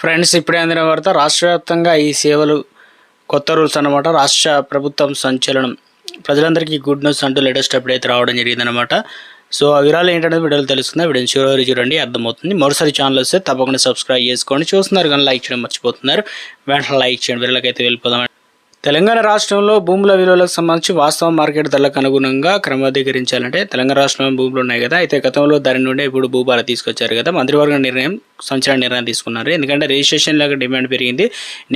Friends, ఇప్పుడే అందిన వార్త. రాష్ట్ర వ్యాప్తంగా ఈ సేవలు కొత్త రూల్స్ అన్నమాట. రాష్ట్ర ప్రభుత్వం సంచలనం. ప్రజలందరికీ గుడ్ న్యూస్ అంటూ లేటెస్ట్ అప్డేట్ అయితే రావడం జరిగిందనమాట. సో ఆ వివరాలు ఏంటనేది వీడియోలో తెలుస్తుంది. వీడియోని చివరి చూడండి, అర్థమవుతుంది. మరోసారి ఛానల్ వస్తే తప్పకుండా సబ్స్క్రైబ్ చేసుకోండి. చూస్తున్నారు కానీ లైక్ చేయడం మర్చిపోతున్నారు. వెంటనే లైక్ చేయండి. వీళ్ళకైతే వెళ్ళిపోదాం. తెలంగాణ రాష్ట్రంలో భూముల విలువలకు సంబంధించి వాస్తవ మార్కెట్ ధరలకు అనుగుణంగా క్రమబద్ధీకరించాలంటే తెలంగాణ రాష్ట్రంలో భూములు ఉన్నాయి కదా, అయితే గతంలో ధర నుండి ఇప్పుడు భూభార తీసుకొచ్చారు కదా. మంత్రివర్గ సంచలన నిర్ణయం తీసుకున్నారు. ఎందుకంటే రిజిస్ట్రేషన్లకు డిమాండ్ పెరిగింది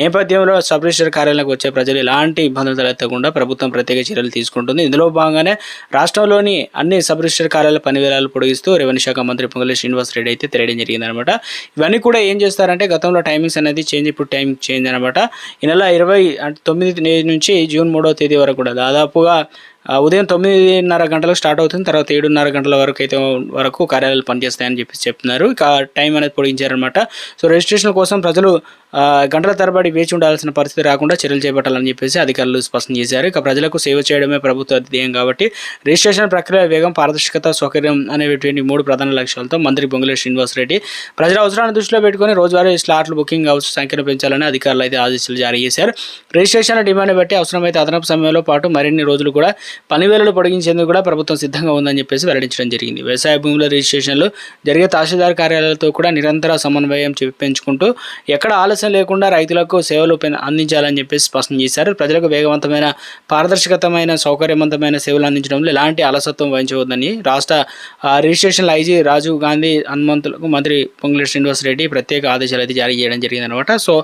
నేపథ్యంలో సబ్ రిజిస్టర్ కార్యాలయాలకు వచ్చే ప్రజలు ఎలాంటి ఇబ్బందులు తలెత్తకుండా ప్రభుత్వం ప్రత్యేక చర్యలు తీసుకుంటుంది. ఇందులో భాగంగానే రాష్ట్రంలోని అన్ని సబ్ రిజిస్టర్ కార్యాలయాల పనివేళలు పొడిగిస్తూ రెవెన్యూ శాఖ మంత్రి పొంగులేటి శ్రీనివాస్ రెడ్డి అయితే తెలియడం జరిగిందనమాట. ఇవన్నీ కూడా ఏం చేస్తారంటే గతంలో టైమింగ్స్ అనేది చేంజ్, ఇప్పుడు టైమింగ్ చేంజ్ అనమాట. ఈ నెల 29 నుంచి జూన్ 3వ తేదీ వరకు కూడా దాదాపుగా ఉదయం 9:30 గంటలకు స్టార్ట్ అవుతుంది. తర్వాత 7:30 గంటల వరకు కార్యాలయాలు పనిచేస్తాయని చెప్తున్నారు. ఇక టైం అనేది పొడిగించారనమాట. సో రిజిస్ట్రేషన్ కోసం ప్రజలు గంటల తరబడి వేచి ఉండాల్సిన పరిస్థితి రాకుండా చర్యలు చేపట్టాలని చెప్పేసి అధికారులు స్పష్టం చేశారు. ఇక ప్రజలకు సేవ చేయడమే ప్రభుత్వ ధ్యేయం కాబట్టి రిజిస్ట్రేషన్ ప్రక్రియ వేగం, పారదర్శకత, సౌకర్యం అనేటువంటి 3 ప్రధాన లక్ష్యాలతో మంత్రి పొంగులేటి శ్రీనివాస్ రెడ్డి ప్రజల అవసరాలను దృష్టిలో పెట్టుకుని రోజువారీ స్లాట్లు బుకింగ్ సంఖ్యను పెంచాలని అధికారులు అయితే ఆదేశాలు జారీ చేశారు. రిజిస్ట్రేషన్ డిమాండ్ బట్టి అవసరమైతే అదనపు సమయంలో పాటు మరిన్ని రోజులు కూడా పనివేళలు పొడిగించేందుకు కూడా ప్రభుత్వం సిద్ధంగా ఉందని చెప్పేసి వెల్లడించడం జరిగింది. వ్యవసాయ భూముల రిజిస్ట్రేషన్లు జరిగే తహసీల్దార్ కార్యాలయాలతో కూడా నిరంతర సమన్వయం పెంచుకుంటూ ఎక్కడ ఆలస్యం లేకుండా రైతులకు సేవలు అందించాలని చెప్పేసి స్పష్టం చేశారు. ప్రజలకు వేగవంతమైన, పారదర్శకతమైన, సౌకర్యవంతమైన సేవలు అందించడంలో ఎలాంటి అలసత్వం వహించవద్దని రాష్ట్ర రిజిస్ట్రేషన్ల ఐజీ రాజీవ్ గాంధీ హనుమంతులకు మంత్రి పొంగులేటి శ్రీనివాస్ రెడ్డి ప్రత్యేక ఆదేశాలు అయితే జారీ చేయడం జరిగిందనమాట. సో